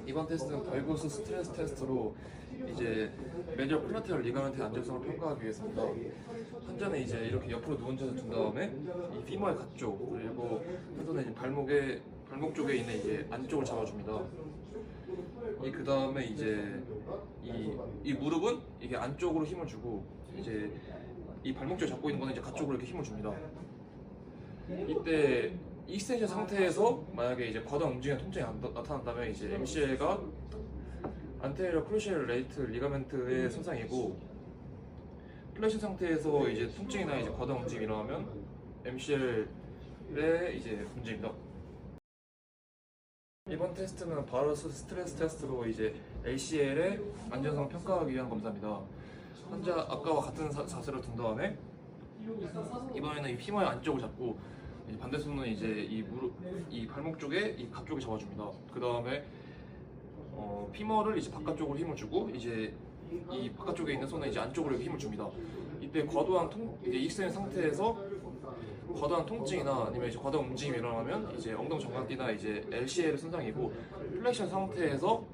이번 테스트는 발구스 스트레스 테스트로 이제 메디얼 콜라테럴 리가멘트의 안정성을 평가하기 위해서입니다. 환자는 이제 이렇게 옆으로 누운 채로 둔 다음에 이 피머의 가쪽 그리고 한 손에 이제 발목 쪽에 있는 이제 안쪽을 잡아줍니다. 그 다음에 이제 이 무릎은 이게 안쪽으로 힘을 주고 이제 이 발목 쪽 잡고 있는 거는 이제 가쪽으로 이렇게 힘을 줍니다. 이때 익스텐션 상태에서 만약에 이제 과도한 움직임의 통증이 나타난다면 이제 MCL가 안테리어 크루시얼 레이트 리가멘트의 손상이고, 플래시 상태에서 이제 통증이나 이제 과도한 움직임이 일어나면 MCL의 이제 문제입니다. 이번 테스트는 바로스 스트레스 테스트로 이제 ACL의 안전성 평가하기 위한 검사입니다. 환자 아까와 같은 자세로 둔 다음에 이번에는 이 피머의 안쪽을 잡고 이제 반대 손은 이제 이 발목 쪽에 이 가쪽에 잡아줍니다. 그 다음에 피머를 이제 바깥쪽으로 힘을 주고 이제 이 바깥쪽에 있는 손은 이제 안쪽으로 힘을 줍니다. 이때 과도한 이제 익스텐 상태에서 과도한 통증이나 아니면 이제 과도한 움직임이 일어나면 이제 엉덩이 정강띠나 이제 LCL 손상이고, 플렉션 상태에서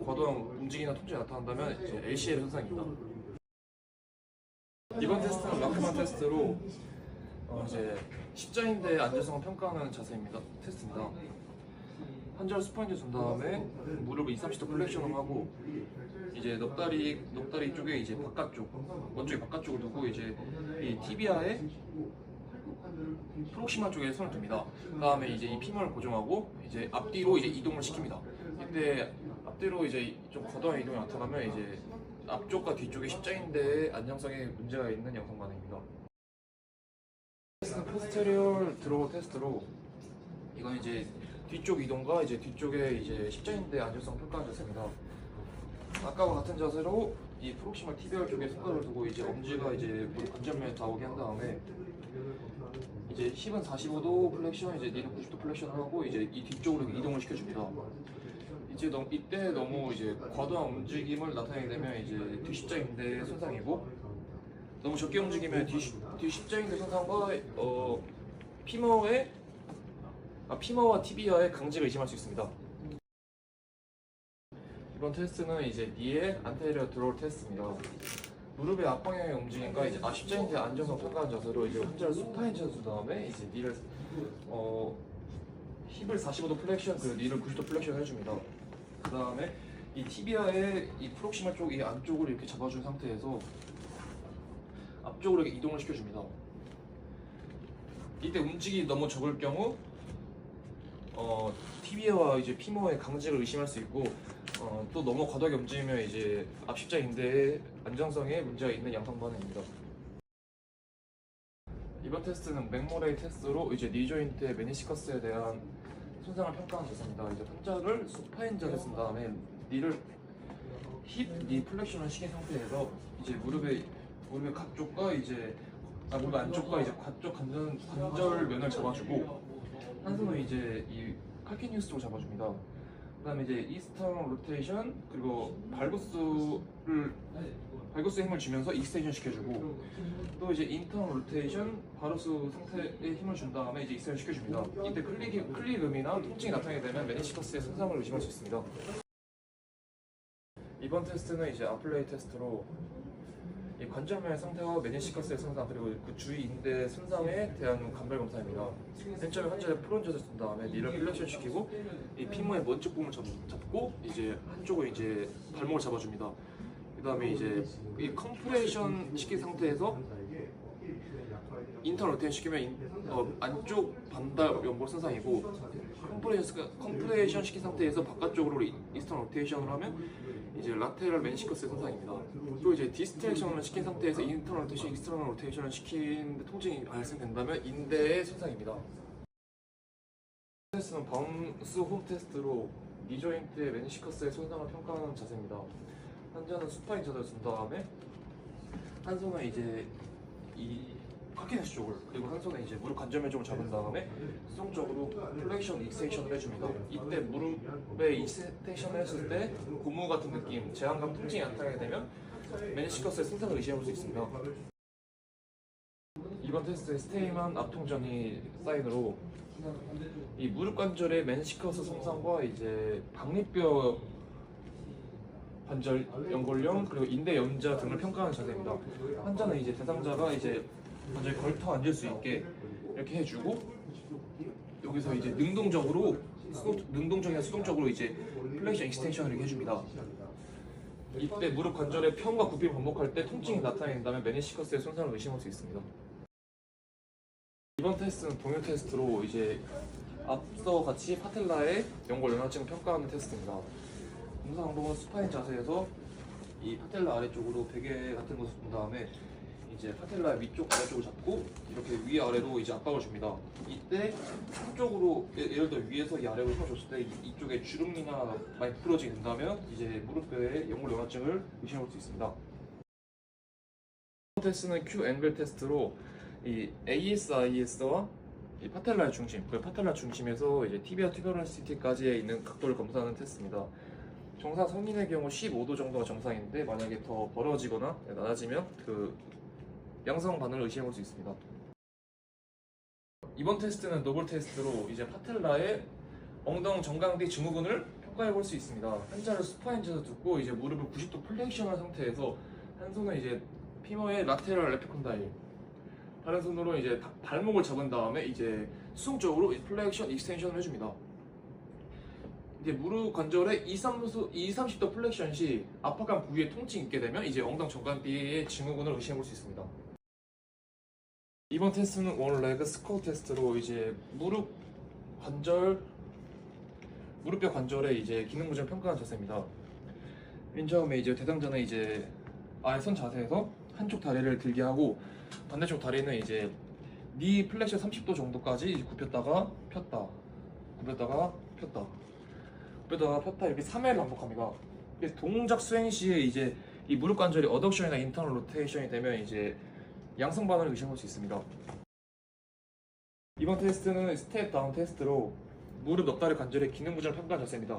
과도한 움직임이나 통증이 나타난다면 이제 LCL 손상입니다. 이번 테스트는 라크만 테스트로 이제 십자인대 안전성을 평가하는 테스트입니다. 환자를 수포인지 준 다음에 무릎을 2~30도 플렉션을 하고 이제 넉다리 쪽에 이제 원쪽에 바깥쪽을 두고 이제 이 티비아의 프록시마 쪽에 손을 둡니다. 그 다음에 이제 이 피머를 고정하고 이제 앞뒤로 이제 이동을 시킵니다. 이때 앞뒤로 이제 좀 과도한 이동이 나타나면 이제 앞쪽과 뒤쪽의 십자인대의 안정성에 문제가 있는 영상 반응입니다. 테스트는 포스테리얼 드로우 테스트로 이건 이제 뒤쪽 이동과 이제 뒤쪽의 이제 십자인대 안정성 평가하는 자세입니다. 아까와 같은 자세로 이 프록시멀 티비얼 쪽에 손가락을 두고 이제 엄지가 이제 무릎 관절면에 닿오게 한 다음에 이제 힙은 45도 플렉션, 이제 니는 90도 플렉션을 하고 이제 이 뒤쪽으로 이동을 시켜줍니다. 이때 너무 이제 과도한 움직임을 나타내게 되면 이제 뒤십자인대 손상이고, 너무 적게 움직이면 뒤십자인대 손상과 피머와 티비아의 강직을 의심할 수 있습니다. 이번 테스트는 이제 니의 안테리어 드로우 테스트입니다. 무릎의 앞방향의 움직임과 이제 십자인대 안정성 평가하는 자세로 이제 환자를 수파인 채로 둔 다음에 이제 니를 힙을 45도 플렉션, 그리고 니를 90도 플렉션 해줍니다. 그 다음에 이 티비아의 이 프록시멀 쪽 이 안쪽으로 이렇게 잡아준 상태에서 앞쪽으로 이렇게 이동을 시켜줍니다. 이때 움직임이 너무 적을 경우 티비아와 이제 피머의 강직을 의심할 수 있고, 또 너무 과도하게 움직이면 이제 앞십자인대의 안정성에 문제가 있는 양상 반응입니다. 이번 테스트는 맥모레이 테스트로 이제 니 조인트의 메니시커스에 대한 손상을 평가하는 자세입니다. 이제 환자를 수파인 자세 쓴 다음에 니를 니 플렉션을 시킨 상태에서 이제 무릎의 가쪽과 이제 무릎 안쪽과 이제 가쪽 관절면을 잡아주고, 한 손은 이제 이 칼키니우스 쪽을 잡아줍니다. 그다음에 이제 이스턴 로테이션, 그리고 발구스에 힘을 주면서 익스텐션 시켜주고, 또 이제 인턴 로테이션 바루스 상태에 힘을 준 다음에 이제 익스텐션 시켜줍니다. 이때 클릭음이나 통증이 나타나게 되면 메니시커스의 손상을 의심할 수 있습니다. 이번 테스트는 이제 아플레이 테스트로 이 관절면의 상태와 메니시커스의 손상, 그리고 그 주위 인대 손상에 대한 감별 검사입니다. 맨 처음에 환자를 프론저를 준 다음에 니를 플렉션 시키고 이 피머의 먼쪽 부분을 잡고 이제 한쪽을 이제 발목을 잡아줍니다. 그 다음에 이제 이 컴프레션 시킨 상태에서 인턴 로테이션 시키면 안쪽 반달 연골 손상이고, 컴프레션 시킨 상태에서 바깥쪽으로 이스턴 로테이션을 하면 이제 라테럴 메니시커스의 손상입니다. 또 이제 디스트랙션을 시킨 상태에서 인턴 로테이션, 익스터널 로테이션을 시키는데 통증이 발생된다면 인대의 손상입니다. 테스트는 바운스 홈 테스트로 니 조인트의 메니시커스의 손상을 평가하는 자세입니다. 환자는 수파인 자세를 둔 다음에 한 손은 이제 이 카키네스 쪽을, 그리고 한 손에 이제 무릎 관절면 쪽을 잡은 다음에 수동적으로 플렉션, 익스텐션을 해줍니다. 이때 무릎에 익스텐션을 했을 때 고무 같은 느낌, 제한감, 통증이 나타나게 되면 메니시커스의 손상을 의심할 수 있습니다. 이번 테스트에 스테이만 압통전이 사인으로 이 무릎 관절의 맨시커스 손상과 이제 박리뼈 관절 연골령 그리고 인대 염좌 등을 평가하는 자세입니다. 환자는 이제 대상자가 이제 관절이 걸터 앉을 수 있게 이렇게 해주고 여기서 이제 능동적이나 수동적으로 이제 플렉션 익스텐션을 이렇게 해줍니다. 이때 무릎 관절의 편과 굽힘을 반복할 때 통증이 나타낸다면 메니시커스의 손상을 의심할 수 있습니다. 이번 테스트는 동요 테스트로 이제 앞서 같이 파텔라의 연골 연화증을 평가하는 테스트입니다. 검사 방법은 수파인 자세에서 이 파텔라 아래쪽으로 베개 같은 것을 본 다음에 이제 파텔라의 위쪽 아래쪽을 잡고 이렇게 위아래로 이제 압박을 줍니다. 이때 한쪽으로 예를 들어 위에서 이 아래로 힘을 줬을 때 이쪽에 주름이나 많이 부러지게 된다면 이제 무릎뼈에 연골 연화증을 의심할 수 있습니다. 테스트는 Q 앵글 테스트로 이 ASIS와 이 파텔라의 중심, 그 파텔라 중심에서 이제 티비아 튜버럴시티까지에 있는 각도를 검사하는 테스트입니다. 정상 성인의 경우 15도 정도가 정상인데 만약에 더 벌어지거나 낮아지면 그 양성 반응을 의심할 수 있습니다. 이번 테스트는 노블 테스트로 이제 파텔라의 엉덩 정강뒤 증후군을 평가해 볼 수 있습니다. 환자를 수파인지에서 두고 이제 무릎을 90도 플렉션한 상태에서 한 손은 이제 피머의 라테럴 에피콘다일, 다른 손으로 이제 발목을 잡은 다음에 이제 수동적으로 플렉션 익스텐션을 해줍니다. 이제 무릎 관절의 30도 플렉션 시 압박감 부위에 통증이 있게 되면 이제 엉덩 정강뒤의 증후군을 의심해 볼 수 있습니다. 이번 테스트는 원 레그 스쿼트 테스트로 이제 무릎뼈 관절의 이제 기능 부전을 평가하는 자세입니다. 맨 처음에 이제 대상자는 이제 아예 선 자세에서 한쪽 다리를 들게 하고 반대쪽 다리는 이제 니 플렉션 30도 정도까지 굽혔다가 폈다, 굽혔다가 폈다, 굽혔다가 폈다 이렇게 3회를 반복합니다. 그래서 동작 수행 시에 이제 이 무릎 관절이 어덕션이나 인터널 로테이션이 되면 이제 양성 반응을 의심할 수 있습니다. 이번 테스트는 스텝 다운 테스트로 무릎 넉다리 관절의 기능 부전을 평가하는 자세입니다.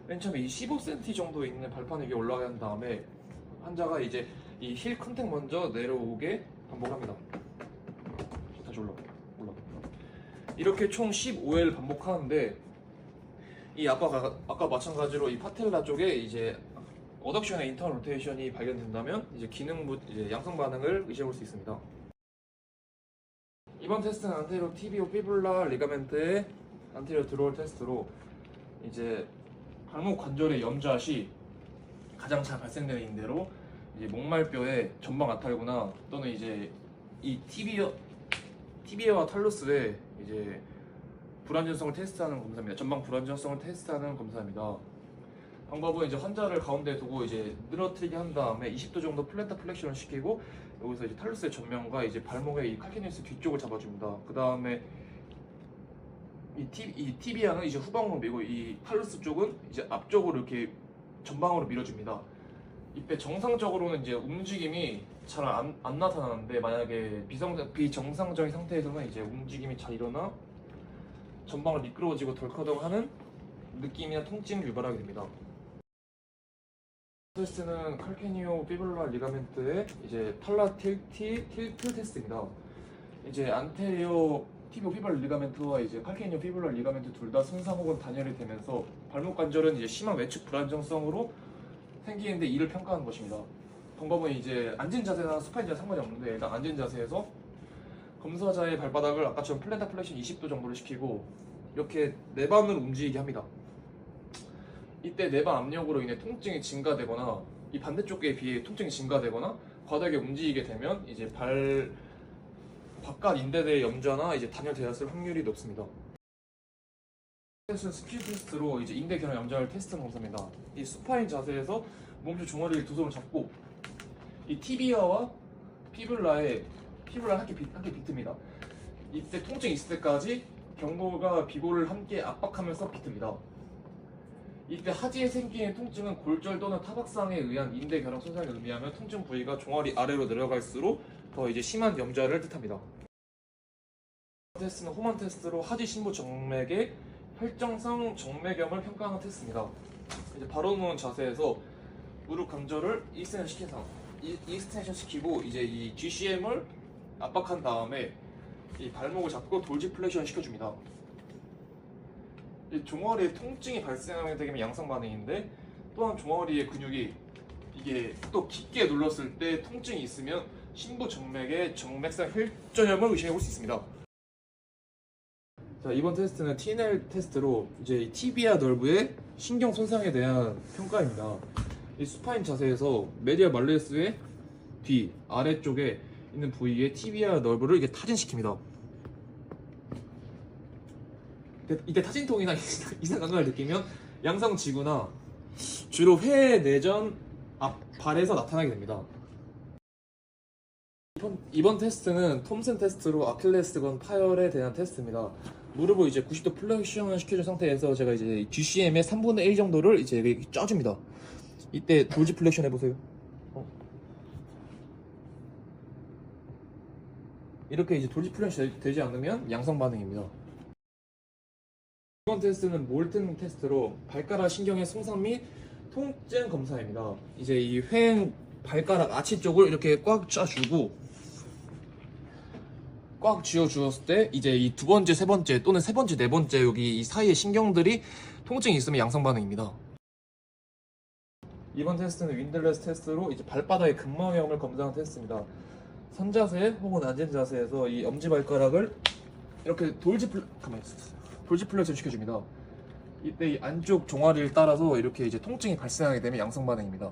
맨 처음에 이 15cm 정도 있는 발판 위에 올라가게 한 다음에 환자가 이제 이 힐 컨택 먼저 내려오게 반복합니다. 다시 올라. 이렇게 총 15회를 반복하는데 이 아까 마찬가지로 이 파텔라 쪽에 이제 어덕션이나 인터널 로테이션이 발견된다면 이제 이제 양성 반응을 의심할 수 있습니다. 이번 테스트는 안테리오 티비오 피블라 리가멘트의 안테리오 드로얼 테스트로 이제 발목 관절의 염좌 시 가장 잘 발생되는 인대로 이제 목말뼈의 전방 아탈구나 또는 이제 이 티비아와 탈루스의 이제 불안전성을 테스트하는 검사입니다. 전방 불안전성을 테스트하는 검사입니다. 방법은 이제 환자를 가운데 두고 이제 늘어뜨리게 한 다음에 20도 정도 플랜터 플렉션을 시키고 여기서 이제 탈루스의 전면과 이제 발목의 이 칼키니스 뒤쪽을 잡아줍니다. 그 다음에 이 티비아는 이제 후방으로 밀고 이 탈루스 쪽은 이제 앞쪽으로 이렇게 전방으로 밀어줍니다. 이때 정상적으로는 이제 움직임이 잘 안 나타나는데 만약에 비정상적인 상태에서는 이제 움직임이 잘 일어나 전방을 미끄러워지고 덜커덩하는 느낌이나 통증을 유발하게 됩니다. 테스트는 칼케니오 피블라 리가멘트의 이제 탈라 틸트 테스트입니다. 이제 안테리오 티비오 피블라 리가멘트와 이제 칼케니오 피블라 리가멘트 둘 다 손상 혹은 단열이 되면서 발목 관절은 이제 심한 외측 불안정성으로 생기는데 이를 평가하는 것입니다. 방법은 이제 앉은 자세나 수파인 자세 상관이 없는데 일단 앉은 자세에서 검사자의 발바닥을 아까처럼 플랜터 플렉션 20도 정도를 시키고 이렇게 네 반으로 움직이게 합니다. 이때 내반 압력으로 인해 통증이 증가되거나 이 반대쪽에 비해 통증이 증가되거나 과다하게 움직이게 되면 이제 발 바깥 인대의 염좌나 이제 단열되었을 확률이 높습니다. 테스트는 스퀴즈 테스트로 이제 인대 결합 염좌를 테스트하는 검사입니다. 이 수파인 자세에서 몸쪽 종아리를 두 손을 잡고 이 티비아와 피블라 함께 비틉니다. 이때 통증이 있을 때까지 경고가 비고를 함께 압박하면서 비틉니다. 이때 하지에 생기는 통증은 골절 또는 타박상에 의한 인대 결합 손상을 의미하며 통증 부위가 종아리 아래로 내려갈수록 더 이제 심한 염좌를 뜻합니다. 테스트는 호만 테스트로 하지 신부 정맥의 혈정성 정맥염을 평가하는 테스트입니다. 이제 바로 누운 자세에서 무릎 관절을 익스텐션 시키고 이제 이 GCM을 압박한 다음에 이 발목을 잡고 돌지 플렉션 시켜줍니다. 이 종아리에 통증이 발생하게 되면 양성 반응인데, 또한 종아리의 근육이 이게 또 깊게 눌렀을 때 통증이 있으면 심부 정맥의 정맥상 혈전염을 의심해 볼 수 있습니다. 자, 이번 테스트는 TNL 테스트로 이제 티비아 널브의 신경 손상에 대한 평가입니다. 이 수파인 자세에서 메디al 말레우스의 뒤 아래쪽에 있는 부위에 티비아 널브를 이게 타진시킵니다. 이때 타진통이나 이상 감각을 느끼면 양성 지구나 주로 회 내전 앞 발에서 나타나게 됩니다. 이번 테스트는 톰슨 테스트로 아킬레스건 파열에 대한 테스트입니다. 무릎을 이제 90도 플렉션을 시켜준 상태에서 제가 이제 GCM의 3분의 1 정도를 이제 여기 쪄줍니다. 이때 돌지 플렉션 해보세요. 이렇게 이제 돌지 플렉션 되지 않으면 양성 반응입니다. 이번 테스트는 몰튼 테스트로 발가락 신경의 손상 및 통증 검사입니다. 이제 이 횡 발가락 아치 쪽을 이렇게 꽉 짜주고 꽉 쥐어주었을 때 이제 이 두 번째, 세 번째 또는 세 번째, 네 번째 여기 이 사이의 신경들이 통증이 있으면 양성 반응입니다. 이번 테스트는 윈들레스 테스트로 이제 발바닥의 근막염을 검사하는 테스트입니다. 선 자세 혹은 앉은 자세에서 이 엄지발가락을 이렇게 돌지 플렉션 시켜줍니다. 이때 이 안쪽 종아리를 따라서 이렇게 이제 통증이 발생하게 되면 양성 반응입니다.